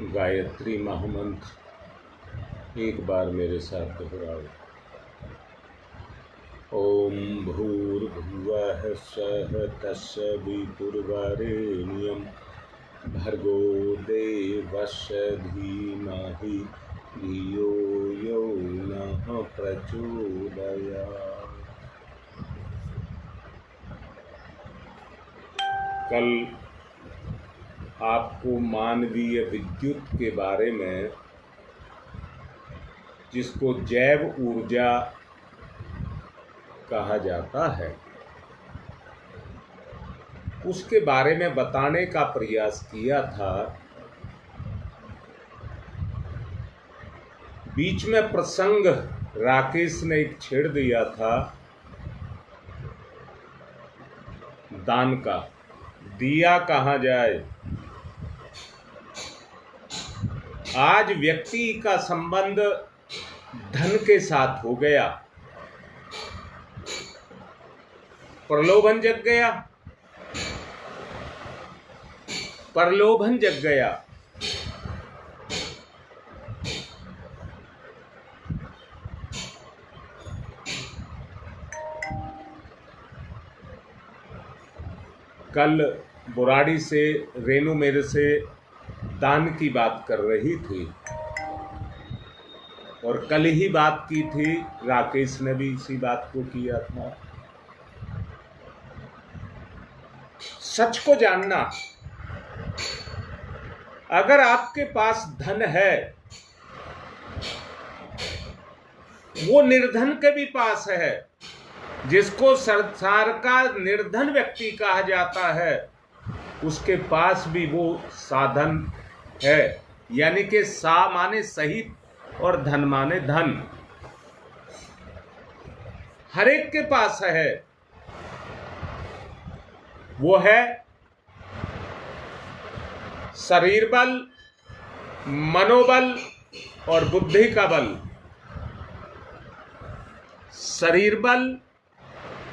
गायत्री महामंत्र एक बार मेरे साथ दोहराओ। ओम भूर्भुवः स्वः तत्सवितुर्वरेण्यं भर्गो देवस्य धीमहि धियो यो नः प्रचोदयात्। कल आपको मानवीय विद्युत के बारे में, जिसको जैव ऊर्जा कहा जाता है, उसके बारे में बताने का प्रयास किया था। बीच में प्रसंग राकेश ने एक छेड़ दिया था दान का। दिया कहाँ जाए? आज व्यक्ति का संबंध धन के साथ हो गया, प्रलोभन जग गया, प्रलोभन जग गया। कल बुराड़ी से रेनू मेरे से दान की बात कर रही थी और कल ही बात की थी, राकेश ने भी इसी बात को किया था। सच को जानना, अगर आपके पास धन है, वो निर्धन के भी पास है। जिसको संसार का निर्धन व्यक्ति कहा जाता है, उसके पास भी वो साधन है। यानी कि सा माने सहित और धन माने धन, हर एक के पास है। वो है शरीर बल, मनोबल और बुद्धि का बल। शरीर बल,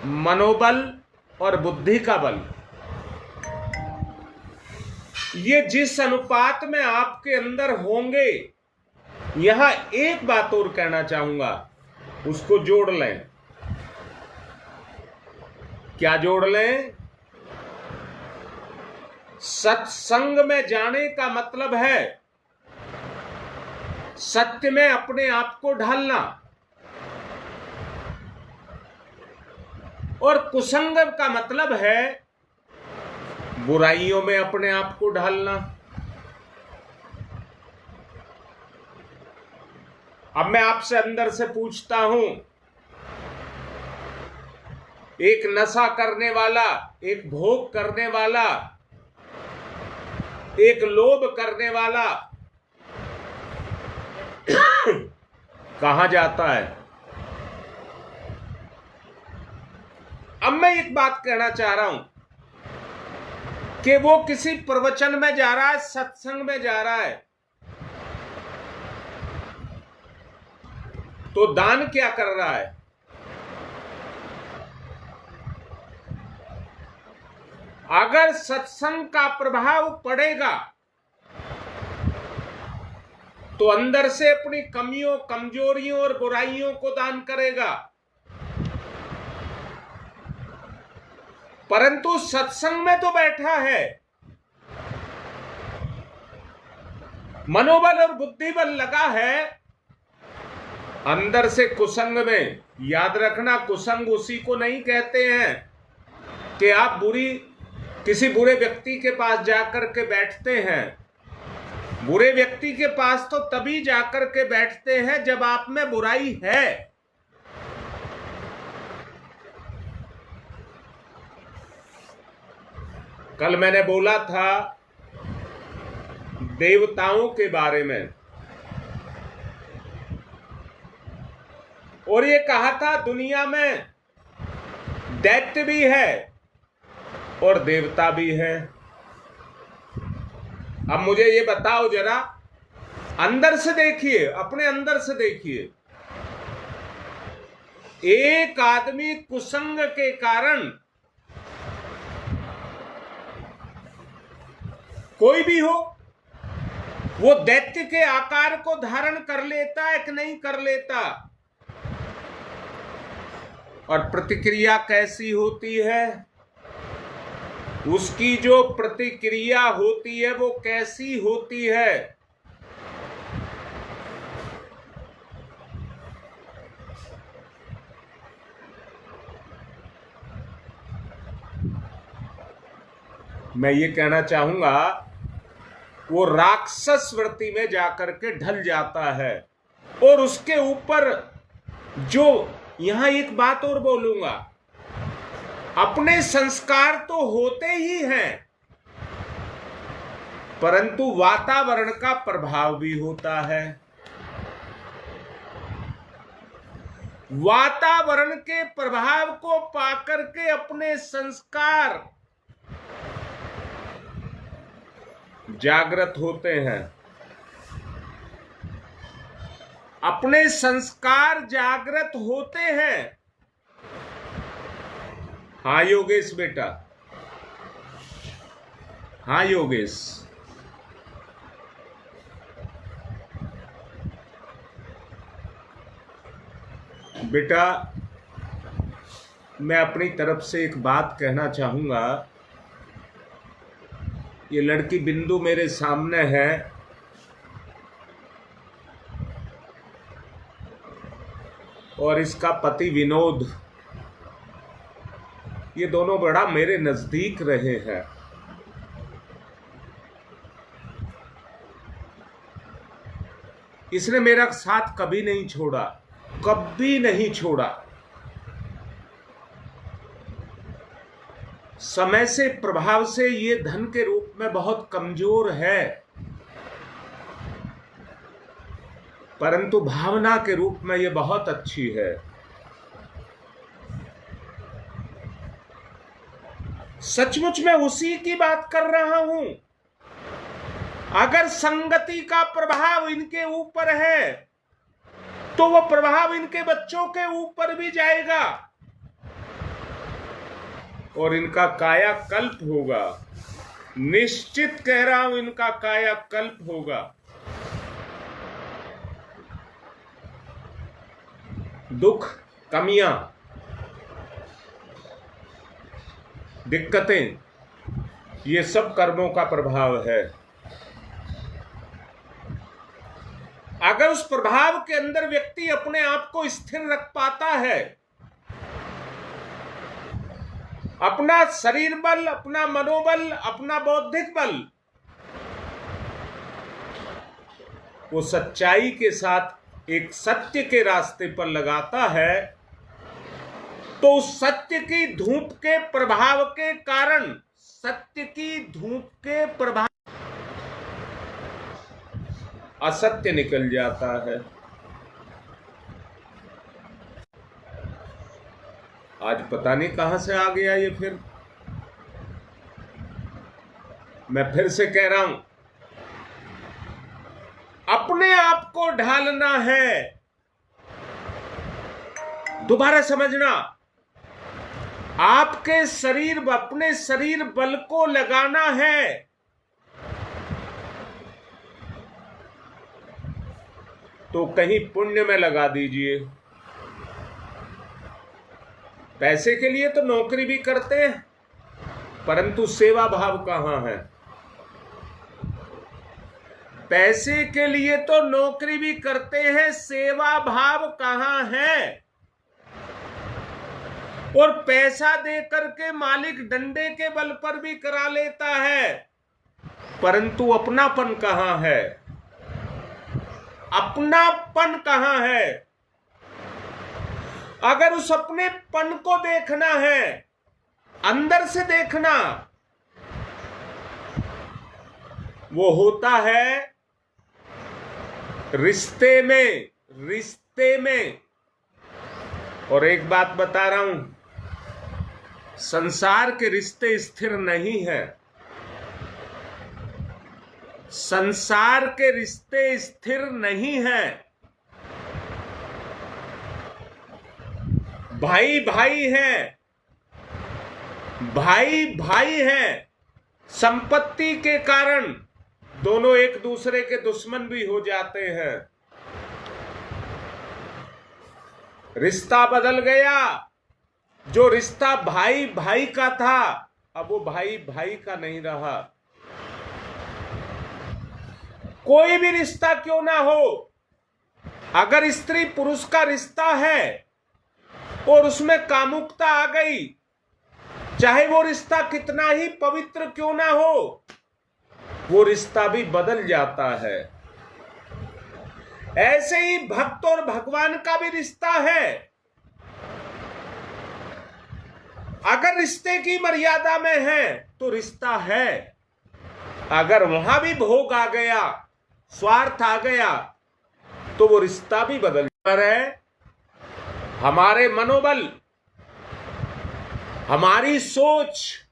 मनोबल और बुद्धि का बल, ये जिस अनुपात में आपके अंदर होंगे, यहां एक बात और कहना चाहूंगा, उसको जोड़ लें। क्या जोड़ लें? सत्संग में जाने का मतलब है सत्य में अपने आप को ढालना, और कुसंग का मतलब है बुराइयों में अपने आप को ढालना। अब मैं आपसे अंदर से पूछता हूं, एक नशा करने वाला, एक भोग करने वाला, एक लोभ करने वाला कहां जाता है? अब मैं एक बात कहना चाह रहा हूं कि वो किसी प्रवचन में जा रहा है, सत्संग में जा रहा है, तो दान क्या कर रहा है? अगर सत्संग का प्रभाव पड़ेगा तो अंदर से अपनी कमियों, कमजोरियों और बुराइयों को दान करेगा। परंतु सत्संग में तो बैठा है, मनोबल और बुद्धि बल लगा है, अंदर से कुसंग में। याद रखना, कुसंग उसी को नहीं कहते हैं कि आप किसी बुरे व्यक्ति के पास जाकर के बैठते हैं। बुरे व्यक्ति के पास तो तभी जाकर के बैठते हैं जब आप में बुराई है। कल मैंने बोला था देवताओं के बारे में, और ये कहा था दुनिया में दैत्य भी है और देवता भी है। अब मुझे ये बताओ जरा, अंदर से देखिए, अपने अंदर से देखिए। एक आदमी कुसंग के कारण, कोई भी हो, वो दैत्य के आकार को धारण कर लेता है कि नहीं कर लेता, और प्रतिक्रिया कैसी होती है, उसकी जो प्रतिक्रिया होती है वो कैसी होती है। मैं ये कहना चाहूंगा, वो राक्षस वृत्ति में जाकर के ढल जाता है। और उसके ऊपर जो, यहां एक बात और बोलूंगा, अपने संस्कार तो होते ही हैं, परंतु वातावरण का प्रभाव भी होता है। वातावरण के प्रभाव को पाकर के अपने संस्कार जागृत होते हैं। अपने संस्कार जागृत होते हैं। हाँ योगेश बेटा, हाँ योगेश, बेटा मैं अपनी तरफ से एक बात कहना चाहूंगा। ये लड़की बिंदु मेरे सामने है, और इसका पति विनोद, ये दोनों बड़ा मेरे नजदीक रहे हैं। इसने मेरा साथ कभी नहीं छोड़ा, कभी नहीं छोड़ा। समय से प्रभाव से ये धन के रूप में बहुत कमजोर है, परंतु भावना के रूप में ये बहुत अच्छी है। सचमुच मैं उसी की बात कर रहा हूं। अगर संगति का प्रभाव इनके ऊपर है तो वो प्रभाव इनके बच्चों के ऊपर भी जाएगा और इनका कायाकल्प होगा। निश्चित कह रहा हूं, इनका कायाकल्प होगा। दुख, कमियां, दिक्कतें, ये सब कर्मों का प्रभाव है। अगर उस प्रभाव के अंदर व्यक्ति अपने आप को स्थिर रख पाता है, अपना शरीर बल, अपना मनोबल, अपना बौद्धिक बल, वो सच्चाई के साथ एक सत्य के रास्ते पर लगाता है, तो उस सत्य की धूप के प्रभाव के कारण, सत्य की धूप के प्रभाव असत्य निकल जाता है। आज पता नहीं कहां से आ गया ये फिर। मैं फिर से कह रहा हूं, अपने आप को ढालना है। दोबारा समझना, आपके शरीर, अपने शरीर बल को लगाना है। तो कहीं पुण्य में लगा दीजिए। पैसे के लिए तो नौकरी भी करते हैं, परंतु सेवा भाव कहां है? पैसे के लिए तो नौकरी भी करते हैं, सेवा भाव कहां है? और पैसा दे करके मालिक डंडे के बल पर भी करा लेता है, परंतु अपनापन कहां है? अपनापन कहां है? अगर उस अपनेपन को देखना है, अंदर से देखना, वो होता है रिश्ते में, रिश्ते में। और एक बात बता रहा हूं, संसार के रिश्ते स्थिर नहीं है। संसार के रिश्ते स्थिर नहीं है। भाई भाई हैं, भाई भाई हैं, संपत्ति के कारण दोनों एक दूसरे के दुश्मन भी हो जाते हैं। रिश्ता बदल गया। जो रिश्ता भाई भाई का था, अब वो भाई भाई का नहीं रहा। कोई भी रिश्ता क्यों ना हो, अगर स्त्री पुरुष का रिश्ता है और उसमें कामुकता आ गई, चाहे वो रिश्ता कितना ही पवित्र क्यों ना हो, वो रिश्ता भी बदल जाता है। ऐसे ही भक्त और भगवान का भी रिश्ता है। अगर रिश्ते की मर्यादा में है तो रिश्ता है, अगर वहां भी भोग आ गया, स्वार्थ आ गया, तो वो रिश्ता भी बदल जाता है। हमारे मनोबल, हमारी सोच,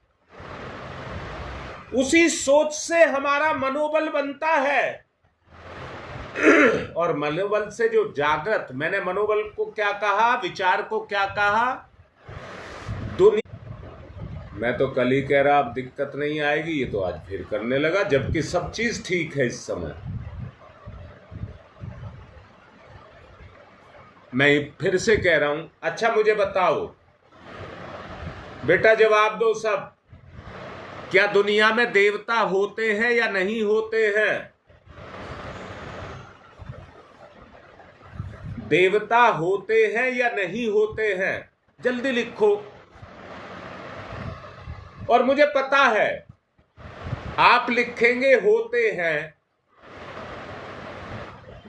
उसी सोच से हमारा मनोबल बनता है। और मनोबल से जो जागृत, मैंने मनोबल को क्या कहा, विचार को क्या कहा, दुनिया। मैं तो कल ही कह रहा अब दिक्कत नहीं आएगी, ये तो आज फिर करने लगा, जबकि सब चीज ठीक है इस समय। मैं फिर से कह रहा हूं, अच्छा मुझे बताओ बेटा, जवाब दो सब, क्या दुनिया में देवता होते हैं या नहीं होते हैं? देवता होते हैं या नहीं होते हैं? जल्दी लिखो। और मुझे पता है आप लिखेंगे होते हैं,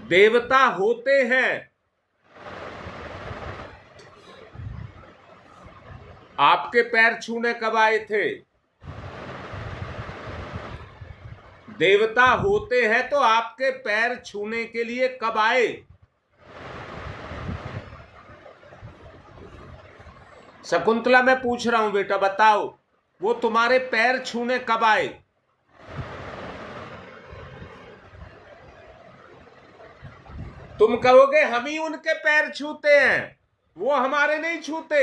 देवता होते हैं। आपके पैर छूने कब आए थे? देवता होते हैं तो आपके पैर छूने के लिए कब आए? शकुंतला, मैं पूछ रहा हूं बेटा, बताओ, वो तुम्हारे पैर छूने कब आए? तुम कहोगे हम ही उनके पैर छूते हैं, वो हमारे नहीं छूते।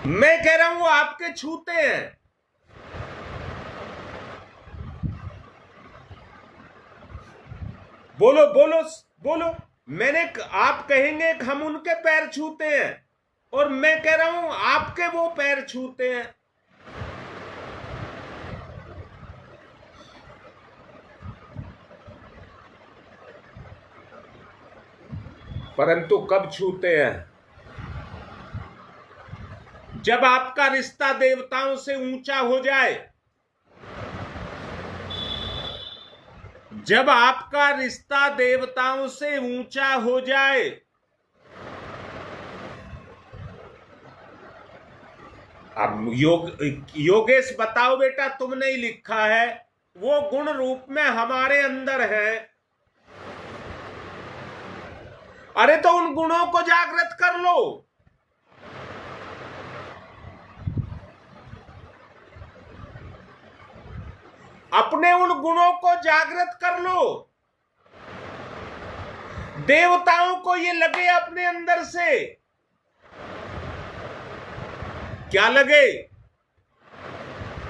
मैं कह रहा हूं वो आपके छूते हैं। बोलो बोलो बोलो। आप कहेंगे कि हम उनके पैर छूते हैं, और मैं कह रहा हूं आपके वो पैर छूते हैं। परंतु कब छूते हैं? जब आपका रिश्ता देवताओं से ऊंचा हो जाए, जब आपका रिश्ता देवताओं से ऊंचा हो जाए। अब योगेश बताओ बेटा, तुमने ही लिखा है, वो गुण रूप में हमारे अंदर है। अरे तो उन गुणों को जागृत कर लो। अपने उन गुणों को जागृत कर लो। देवताओं को ये लगे अपने अंदर से, क्या लगे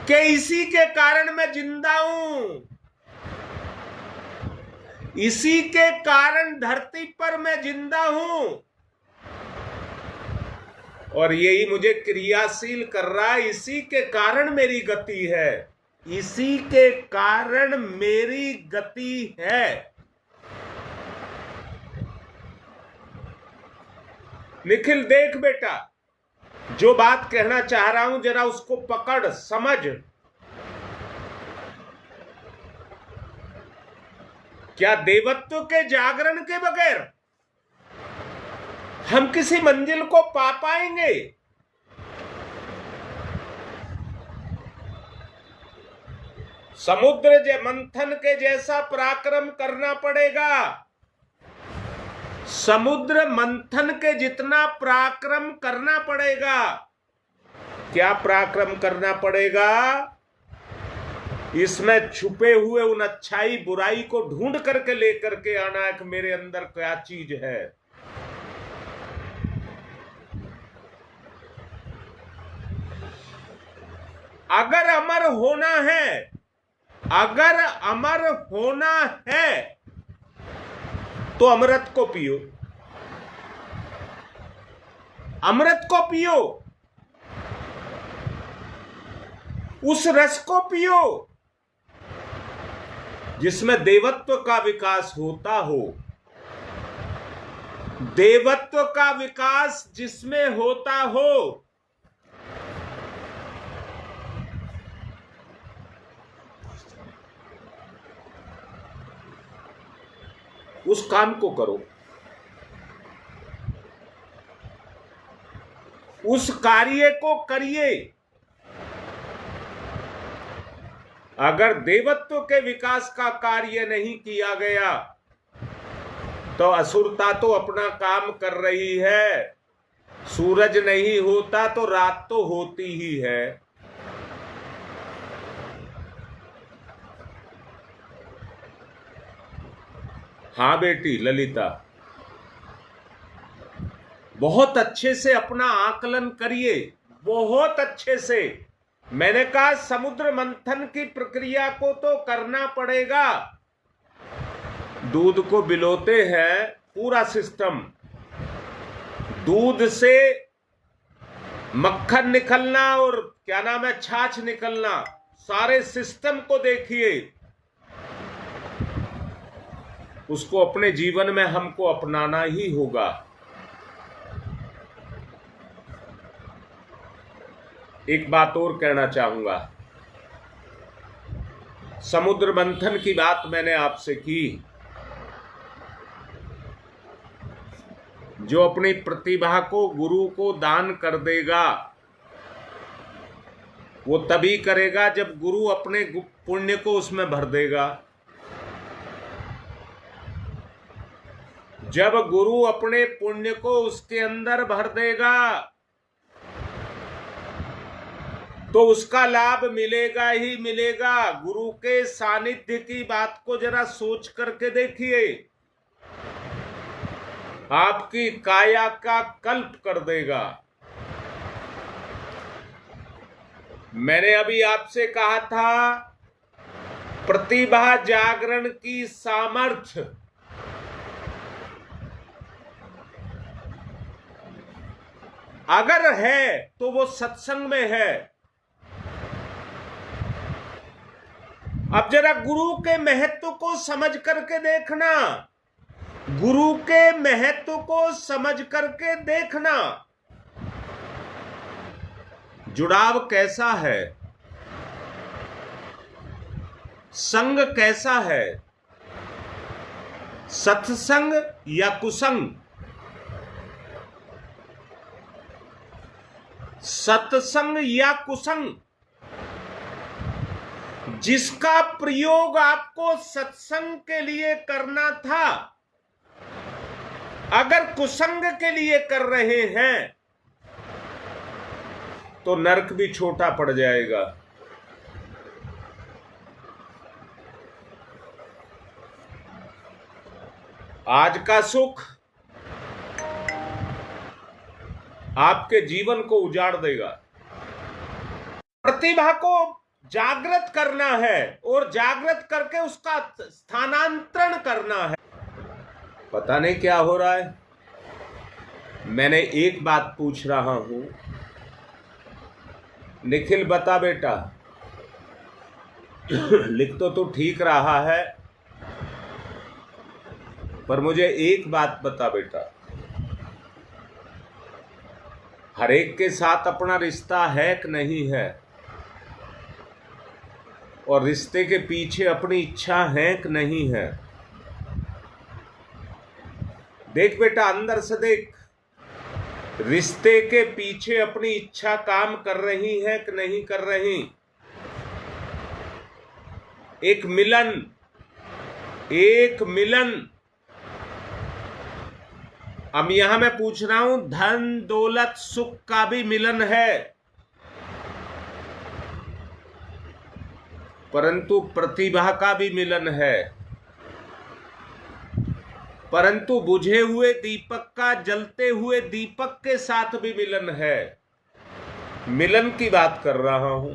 कि इसी के कारण मैं जिंदा हूं, इसी के कारण धरती पर मैं जिंदा हूं, और यही मुझे क्रियाशील कर रहा है, इसी के कारण मेरी गति है, इसी के कारण मेरी गति है। निखिल देख बेटा, जो बात कहना चाह रहा हूं जरा उसको पकड़ समझ। क्या देवत्व के जागरण के बगैर हम किसी मंजिल को पा पाएंगे? समुद्र मंथन के जैसा पराक्रम करना पड़ेगा। समुद्र मंथन के जितना पराक्रम करना पड़ेगा। क्या पराक्रम करना पड़ेगा? इसमें छुपे हुए उन अच्छाई बुराई को ढूंढ करके लेकर के आना है कि मेरे अंदर क्या चीज है। अगर अमर होना है अगर अमर होना है तो अमृत को पियो, अमृत को पियो, उस रस को पियो जिसमें देवत्व का विकास होता हो, देवत्व का विकास जिसमें होता हो। उस काम को करो, उस कार्य को करिए। अगर देवत्व के विकास का कार्य नहीं किया गया तो असुरता तो अपना काम कर रही है। सूरज नहीं होता तो रात तो होती ही है। हाँ बेटी ललिता, बहुत अच्छे से अपना आकलन करिए, बहुत अच्छे से। मैंने कहा समुद्र मंथन की प्रक्रिया को तो करना पड़ेगा। दूध को बिलोते हैं, पूरा सिस्टम, दूध से मक्खन निकलना और क्या नाम है, छाछ निकलना, सारे सिस्टम को देखिए। उसको अपने जीवन में हमको अपनाना ही होगा। एक बात और कहना चाहूंगा, समुद्र मंथन की बात मैंने आपसे की। जो अपनी प्रतिभा को गुरु को दान कर देगा वो तभी करेगा जब गुरु अपने पुण्य को उसमें भर देगा। जब गुरु अपने पुण्य को उसके अंदर भर देगा तो उसका लाभ मिलेगा ही मिलेगा। गुरु के सानिध्य की बात को जरा सोच करके देखिए, आपकी काया का कल्प कर देगा। मैंने अभी आपसे कहा था प्रतिभा जागरण की सामर्थ्य अगर है तो वो सत्संग में है। अब जरा गुरु के महत्व को समझ करके देखना, गुरु के महत्व को समझ करके देखना। जुड़ाव कैसा है, संग कैसा है, सत्संग या कुसंग? सत्संग या कुसंग? जिसका प्रयोग आपको सत्संग के लिए करना था, अगर कुसंग के लिए कर रहे हैं तो नरक भी छोटा पड़ जाएगा। आज का सुख आपके जीवन को उजाड़ देगा। प्रतिभा को जागृत करना है और जागृत करके उसका स्थानांतरण करना है। पता नहीं क्या हो रहा है। मैंने एक बात पूछ रहा हूं, निखिल बता बेटा, लिख तो ठीक रहा है, पर मुझे एक बात बता बेटा, हर एक के साथ अपना रिश्ता है कि नहीं है, और रिश्ते के पीछे अपनी इच्छा है कि नहीं है? देख बेटा, अंदर से देख, रिश्ते के पीछे अपनी इच्छा काम कर रही है कि नहीं कर रही? एक मिलन, एक मिलन। अब यहां मैं पूछ रहा हूं, धन दौलत सुख का भी मिलन है, परंतु प्रतिभा का भी मिलन है, परंतु बुझे हुए दीपक का जलते हुए दीपक के साथ भी मिलन है। मिलन की बात कर रहा हूं।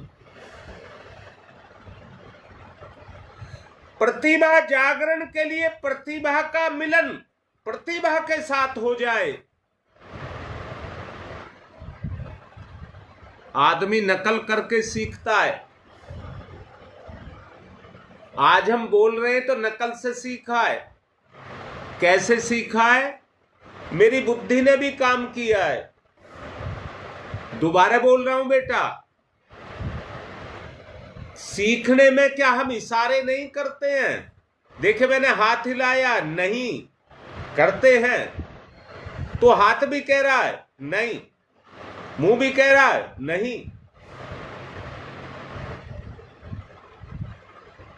प्रतिभा जागरण के लिए प्रतिभा का मिलन प्रतिभा के साथ हो जाए। आदमी नकल करके सीखता है। आज हम बोल रहे हैं तो नकल से सीखा है। कैसे सीखा है? मेरी बुद्धि ने भी काम किया है। दोबारा बोल रहा हूं बेटा, सीखने में क्या हम इशारे नहीं करते हैं? देखे मैंने हाथ हिलाया, नहीं करते हैं तो हाथ भी कह रहा है नहीं, मुंह भी कह रहा है नहीं।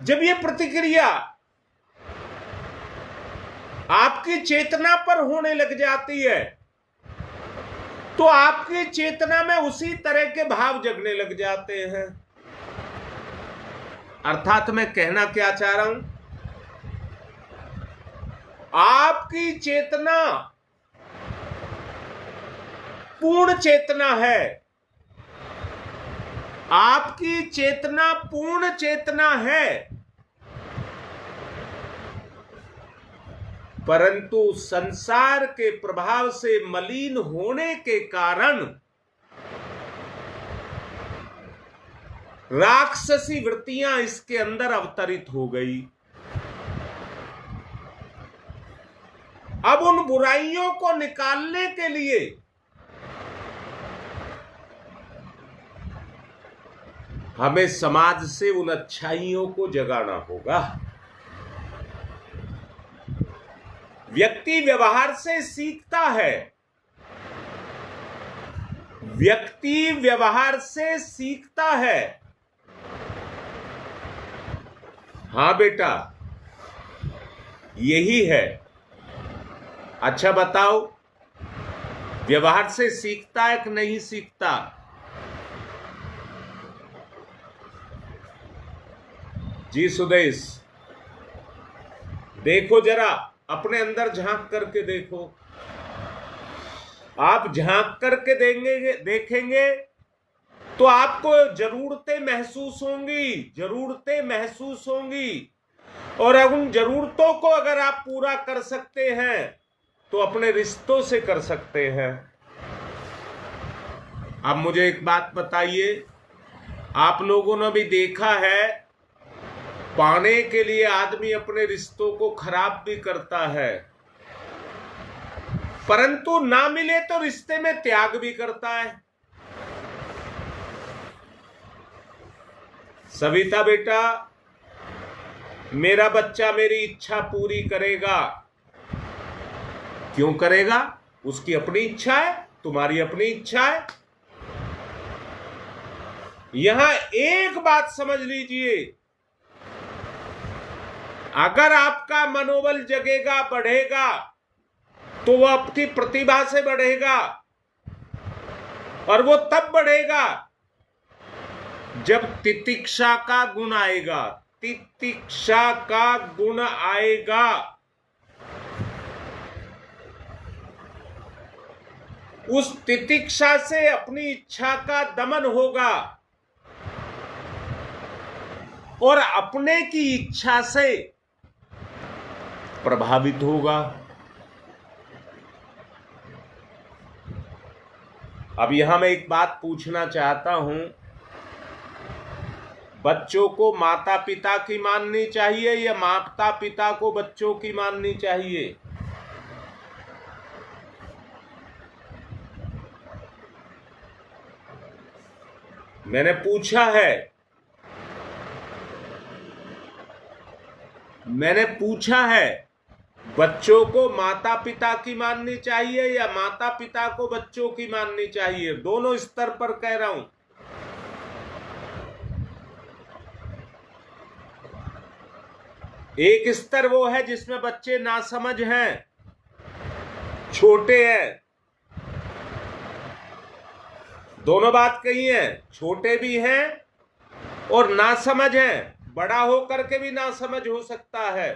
जब ये प्रतिक्रिया आपकी चेतना पर होने लग जाती है तो आपकी चेतना में उसी तरह के भाव जगने लग जाते हैं। अर्थात मैं कहना क्या चाह रहा हूं, आपकी चेतना पूर्ण चेतना है। आपकी चेतना पूर्ण चेतना है, परंतु संसार के प्रभाव से मलिन होने के कारण राक्षसी वृत्तियां इसके अंदर अवतरित हो गई। अब उन बुराइयों को निकालने के लिए हमें समाज से उन अच्छाइयों को जगाना होगा। व्यक्ति व्यवहार से सीखता है। व्यक्ति व्यवहार से सीखता है। हां बेटा, यही है। अच्छा बताओ, व्यवहार से सीखता है कि नहीं सीखता? जी सुदेश, देखो जरा अपने अंदर झांक करके देखो। आप झांक करके देखेंगे तो आपको जरूरतें महसूस होंगी, जरूरतें महसूस होंगी। और उन जरूरतों को अगर आप पूरा कर सकते हैं तो अपने रिश्तों से कर सकते हैं। अब मुझे एक बात बताइए, आप लोगों ने भी देखा है, पाने के लिए आदमी अपने रिश्तों को खराब भी करता है, परंतु ना मिले तो रिश्ते में त्याग भी करता है। सविता बेटा, मेरा बच्चा मेरी इच्छा पूरी करेगा। क्यों करेगा? उसकी अपनी इच्छा है, तुम्हारी अपनी इच्छा है। यहां एक बात समझ लीजिए, अगर आपका मनोबल जगेगा, बढ़ेगा, तो वह आपकी प्रतिभा से बढ़ेगा। और वो तब बढ़ेगा जब तितिक्षा का गुण आएगा। तितिक्षा का गुण आएगा। उस तितिक्षा से अपनी इच्छा का दमन होगा और अपने की इच्छा से प्रभावित होगा। अब यहां मैं एक बात पूछना चाहता हूं, बच्चों को माता पिता की माननी चाहिए या माता पिता को बच्चों की माननी चाहिए? मैंने पूछा है, बच्चों को माता पिता की माननी चाहिए या माता पिता को बच्चों की माननी चाहिए? दोनों स्तर पर कह रहा हूं। एक स्तर वो है जिसमें बच्चे नासमझ हैं, छोटे हैं। दोनों बात कही है, छोटे भी हैं और नासमझ हैं। बड़ा होकर के भी नासमझ हो सकता है।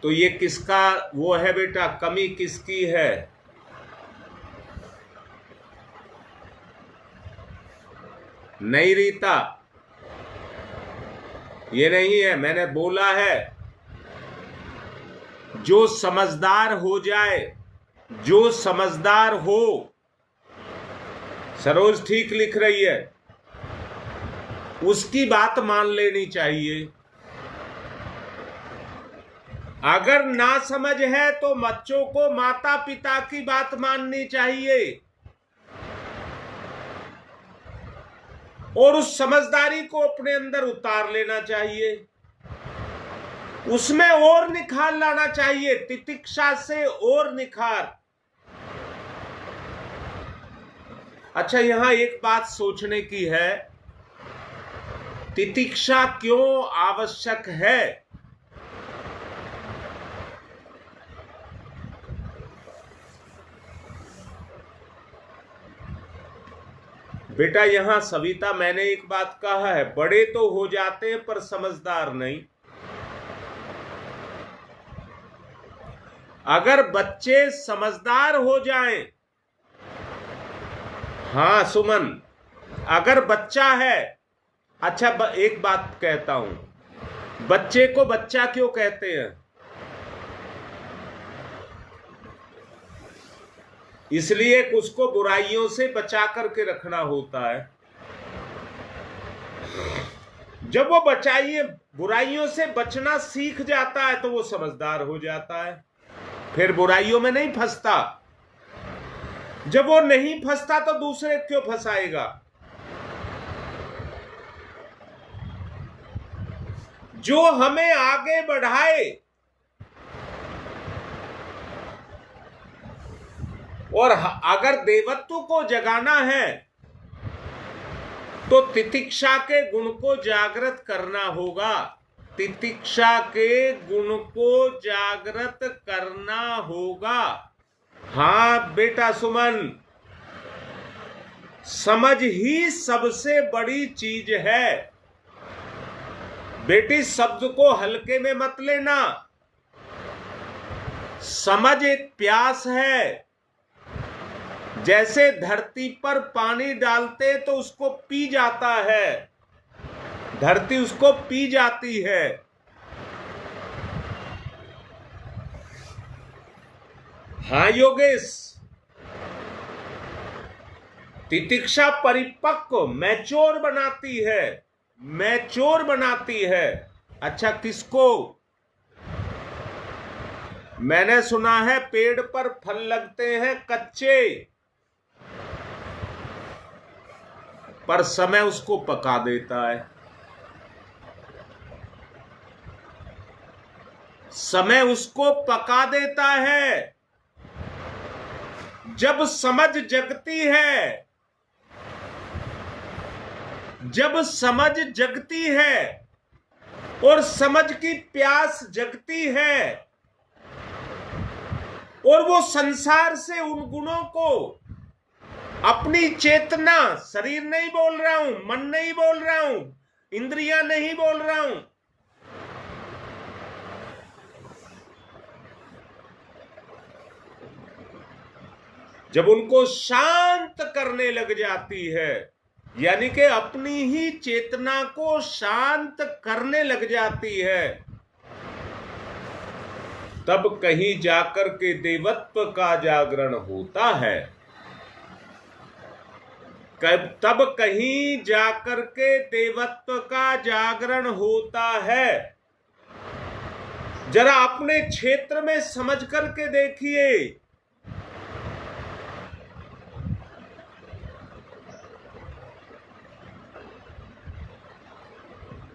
तो ये किसका वो है बेटा, कमी किसकी है? नहीं रीता, ये नहीं है। मैंने बोला है जो समझदार हो जाए, जो समझदार हो, सरोज ठीक लिख रही है, उसकी बात मान लेनी चाहिए। अगर ना समझ है तो बच्चों को माता पिता की बात माननी चाहिए और उस समझदारी को अपने अंदर उतार लेना चाहिए, उसमें और निखार लाना चाहिए, तितिक्षा से और निखार। अच्छा, यहां एक बात सोचने की है, तितिक्षा क्यों आवश्यक है? बेटा यहां सविता, मैंने एक बात कहा है, बड़े तो हो जाते हैं पर समझदार नहीं। अगर बच्चे समझदार हो जाएं, हाँ सुमन, अगर बच्चा है, अच्छा एक बात कहता हूं, बच्चे को बच्चा क्यों कहते हैं? इसलिए उसको बुराइयों से बचा करके रखना होता है। जब वो बुराइयों से बचना सीख जाता है तो वो समझदार हो जाता है, फिर बुराइयों में नहीं फंसता। जब वो नहीं फंसता तो दूसरे क्यों फंसाएगा? जो हमें आगे बढ़ाए और अगर देवत्व को जगाना है तो तितिक्षा के गुण को जागृत करना होगा। तितिक्षा के गुण को जागृत करना होगा। हाँ बेटा सुमन, समझ ही सबसे बड़ी चीज है। बेटी शब्द को हल्के में मत लेना। समझ एक प्यास है। जैसे धरती पर पानी डालते तो उसको पी जाता है, धरती उसको पी जाती है। हाँ योगेश, तितिक्षा परिपक्व मैच्योर बनाती है, मैच्योर बनाती है। अच्छा किसको? मैंने सुना है पेड़ पर फल लगते हैं कच्चे, पर समय उसको पका देता है। समय उसको पका देता है। जब समझ जगती है, जब समझ जगती है और समझ की प्यास जगती है और वो संसार से उन गुणों को अपनी चेतना, शरीर नहीं बोल रहा हूं, मन नहीं बोल रहा हूं, इंद्रियां नहीं बोल रहा हूं, जब उनको शांत करने लग जाती है, यानी कि अपनी ही चेतना को शांत करने लग जाती है, तब कहीं जाकर के देवत्व का जागरण होता है। तब कहीं जाकर के देवत्व का जागरण होता है। जरा अपने क्षेत्र में समझ करके देखिए।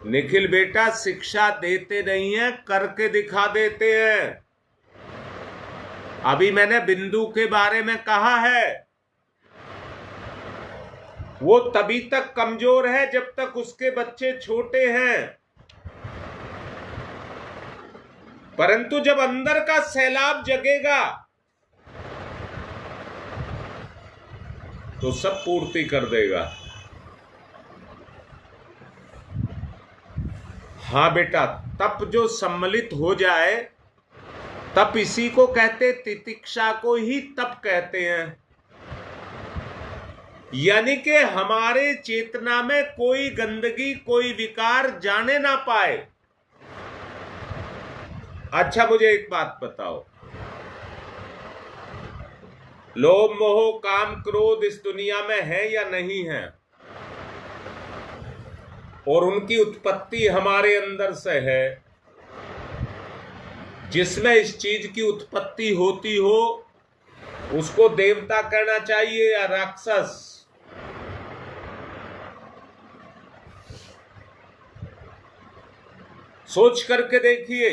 निखिल बेटा, शिक्षा देते नहीं है, करके दिखा देते हैं। अभी मैंने बिंदु के बारे में कहा है, वो तभी तक कमजोर है जब तक उसके बच्चे छोटे हैं, परंतु जब अंदर का सैलाब जगेगा तो सब पूर्ति कर देगा। हाँ बेटा, तप जो सम्मिलित हो जाए, तप इसी को कहते, तितिक्षा को ही तप कहते हैं। यानी कि हमारे चेतना में कोई गंदगी, कोई विकार जाने ना पाए। अच्छा, मुझे एक बात बताओ, लोभ मोह काम क्रोध इस दुनिया में है या नहीं है? और उनकी उत्पत्ति हमारे अंदर से है। जिसमें इस चीज की उत्पत्ति होती हो उसको देवता कहना चाहिए या राक्षस? सोच करके देखिए।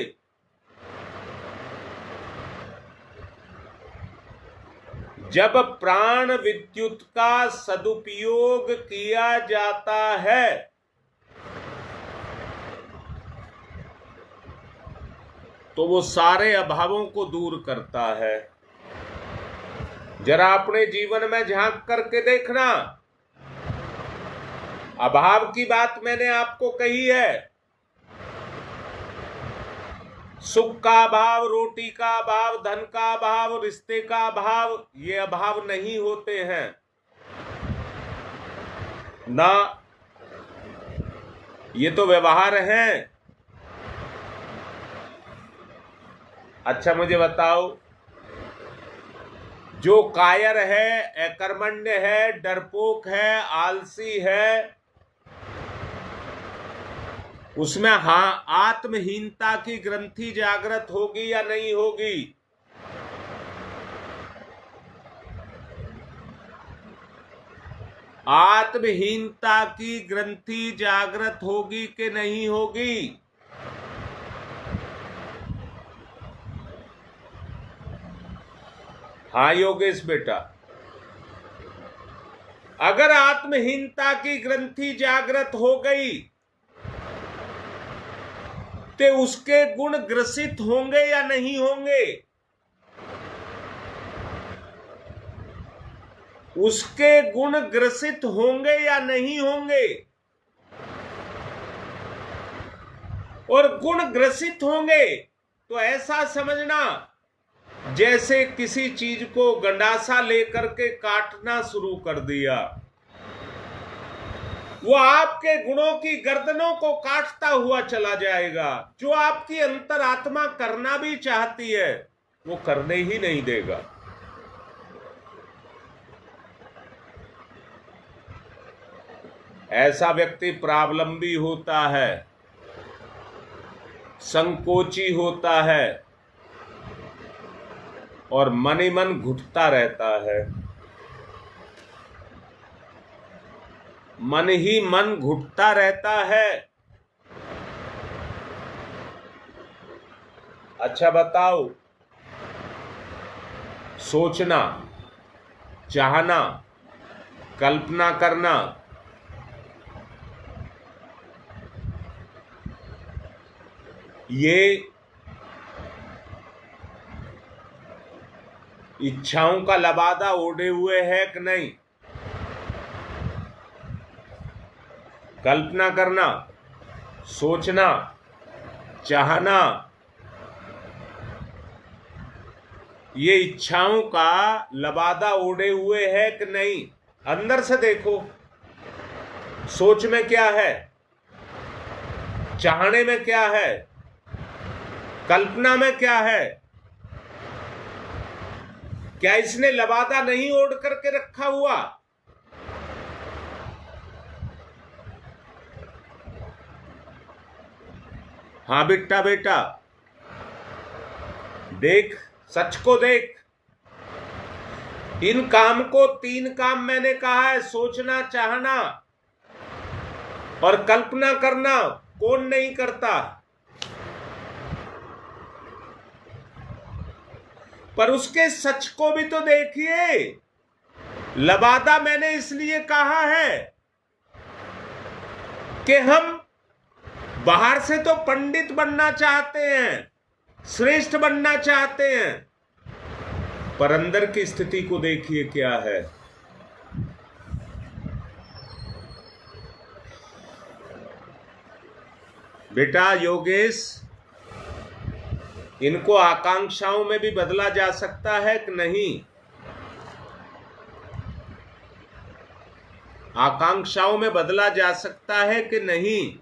जब प्राण विद्युत का सदुपयोग किया जाता है तो वो सारे अभावों को दूर करता है। जरा अपने जीवन में झांक करके देखना। अभाव की बात मैंने आपको कही है। सुख का अभाव, रोटी का अभाव, धन का अभाव, रिश्ते का अभाव, ये अभाव नहीं होते हैं ना। ये तो व्यवहार है। अच्छा, मुझे बताओ, जो कायर है, अकर्मण्य है, डरपोक है, आलसी है, उसमें आत्महीनता की ग्रंथि जागृत होगी या नहीं होगी? आत्महीनता की ग्रंथि जागृत होगी कि नहीं होगी? हाँ योगेश बेटा, अगर आत्महीनता की ग्रंथि जागृत हो गई तो उसके गुण ग्रसित होंगे या नहीं होंगे? उसके गुण ग्रसित होंगे या नहीं होंगे? और गुण ग्रसित होंगे तो ऐसा समझना जैसे किसी चीज को गंडासा लेकर के काटना शुरू कर दिया। वो आपके गुणों की गर्दनों को काटता हुआ चला जाएगा। जो आपकी अंतरात्मा करना भी चाहती है वो करने ही नहीं देगा। ऐसा व्यक्ति प्रावलंबी होता है, संकोची होता है और मन ही मन घुटता रहता है। मन ही मन घुटता रहता है। अच्छा बताओ, सोचना, चाहना, कल्पना करना, ये इच्छाओं का लबादा ओढ़े हुए है कि नहीं? कल्पना करना, सोचना, चाहना, ये इच्छाओं का लबादा ओढ़े हुए है कि नहीं? अंदर से देखो, सोच में क्या है, चाहने में क्या है, कल्पना में क्या है? क्या इसने लबादा नहीं ओढ़ करके रखा हुआ? हाँ बेटा, बेटा देख, सच को देख। इन काम को, 3 काम मैंने कहा है, सोचना, चाहना और कल्पना करना, कौन नहीं करता? पर उसके सच को भी तो देखिए। लबादा मैंने इसलिए कहा है कि हम बाहर से तो पंडित बनना चाहते हैं, श्रेष्ठ बनना चाहते हैं, पर अंदर की स्थिति को देखिए क्या है। बेटा योगेश, इनको आकांक्षाओं में भी बदला जा सकता है कि नहीं? आकांक्षाओं में बदला जा सकता है कि नहीं?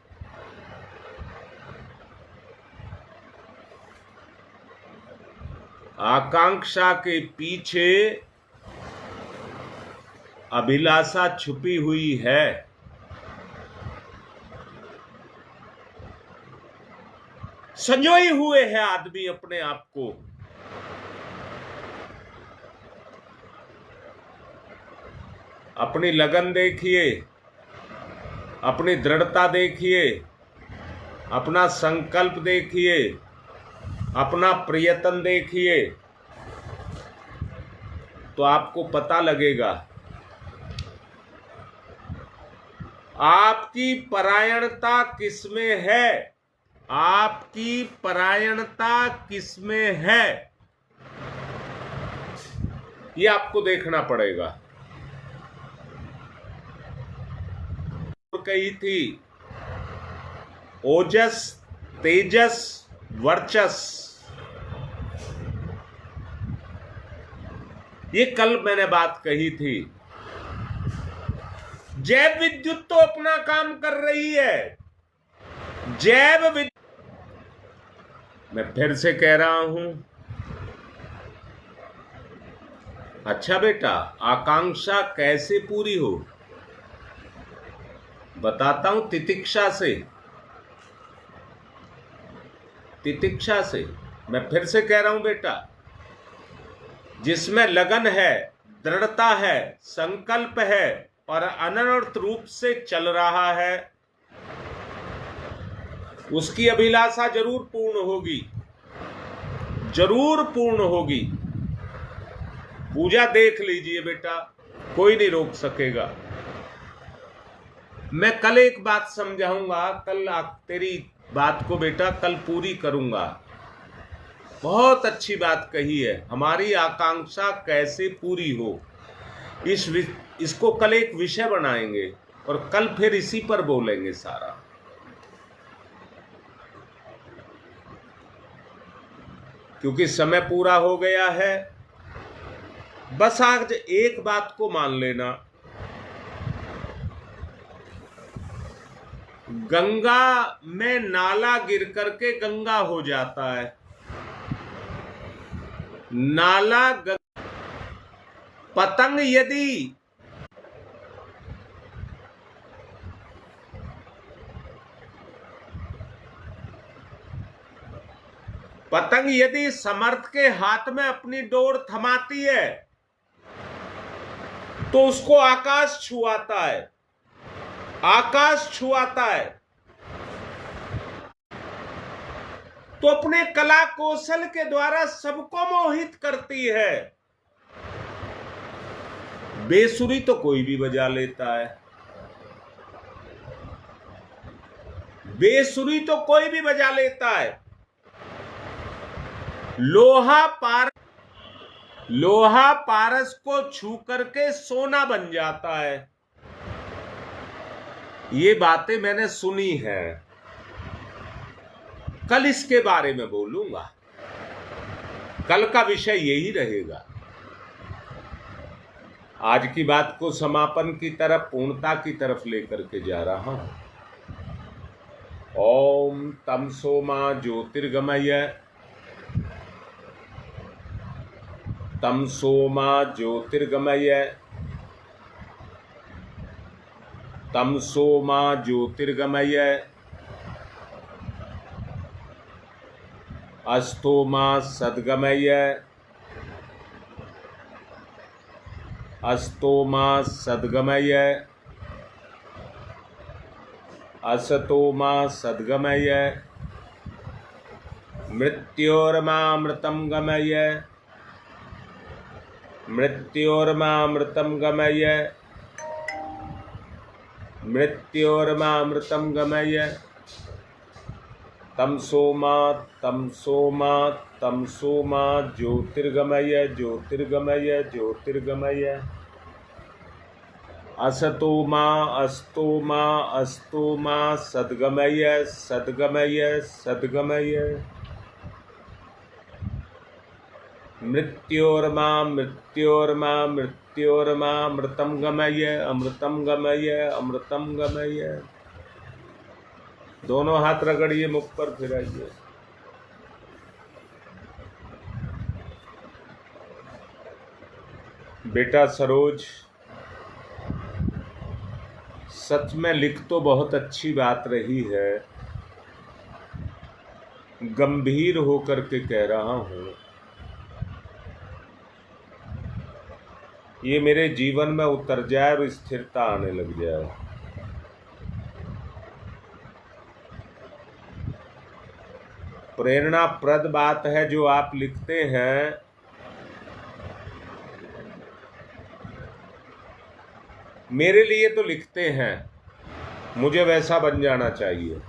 आकांक्षा के पीछे अभिलाषा छुपी हुई है। संजोए हुए है आदमी अपने आप को। अपनी लगन देखिए, अपनी दृढ़ता देखिए, अपना संकल्प देखिए, अपना प्रयत्न देखिए, तो आपको पता लगेगा आपकी परायणता किसमें है। आपकी परायणता किसमें है, ये आपको देखना पड़ेगा। कही थी ओजस, तेजस, वर्चस। ये कल मैंने बात कही थी। जैव विद्युत तो अपना काम कर रही है। जैव विद्युत, मैं फिर से कह रहा हूं, अच्छा बेटा, आकांक्षा कैसे पूरी हो बताता हूं। तितिक्षा से। तितिक्षा से। मैं फिर से कह रहा हूं बेटा, जिसमें लगन है, दृढ़ता है, संकल्प है और अनवरत रूप से चल रहा है, उसकी अभिलाषा जरूर पूर्ण होगी, जरूर पूर्ण होगी। पूजा देख लीजिए बेटा, कोई नहीं रोक सकेगा। मैं कल एक बात समझाऊंगा, कल तेरी बात को बेटा कल पूरी करूंगा। बहुत अच्छी बात कही है, हमारी आकांक्षा कैसे पूरी हो, इसको कल एक विषय बनाएंगे और कल फिर इसी पर बोलेंगे सारा। क्योंकि समय पूरा हो गया है। बस आज एक बात को मान लेना, गंगा में नाला गिर करके गंगा हो जाता है। नाला पतंग यदि समर्थ के हाथ में अपनी डोर थमाती है तो उसको आकाश छुआता है, आकाश छुआता है। तो अपने कला कौशल के द्वारा सबको मोहित करती है। बेसुरी तो कोई भी बजा लेता है, बेसुरी तो कोई भी बजा लेता है। लोहा पारस को छू करके सोना बन जाता है। ये बातें मैंने सुनी है, कल इसके बारे में बोलूंगा। कल का विषय यही रहेगा। आज की बात को समापन की तरफ, पूर्णता की तरफ लेकर के जा रहा हूं। ओम तमसो मा ज्योतिर्गमय, तमसो मा ज्योतिर्गमय, तमसो मा ज्योतिर्गमय, अस्तो मा सद्गमय, अस्तो मा सद्गमय, असतो मा सद्गमय, मृत्योर्मामृतं गमय, मृत्योर्मामृतं गमय, मृत्योर्मामृतं गमय, तमसो मा ज्योतिर्गमय, ज्योतिर्गमय, ज्योतिर्गमय, असतो मा सद्गमय, सद्गमय, सद्गमय, मृतम गमय अमृतम गमय अमृतम गमय। दोनों हाथ रगड़िए, मुख पर फिराइए। बेटा सरोज, सच में लिख तो बहुत अच्छी बात रही है, गंभीर होकर के कह रहा हूं, ये मेरे जीवन में उतर जाए और स्थिरता आने लग जाए। प्रेरणाप्रद बात है जो आप लिखते हैं। मेरे लिए तो लिखते हैं, मुझे वैसा बन जाना चाहिए।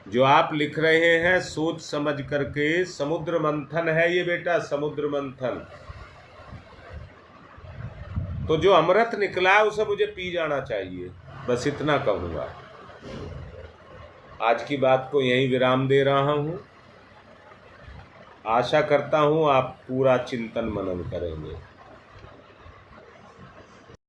जो आप लिख रहे हैं सोच समझ करके, समुद्र मंथन है ये बेटा, समुद्र मंथन। तो जो अमृत निकला है उसे मुझे पी जाना चाहिए, बस इतना कहूंगा। आज की बात को यहीं विराम दे रहा हूं। आशा करता हूं आप पूरा चिंतन मनन करेंगे।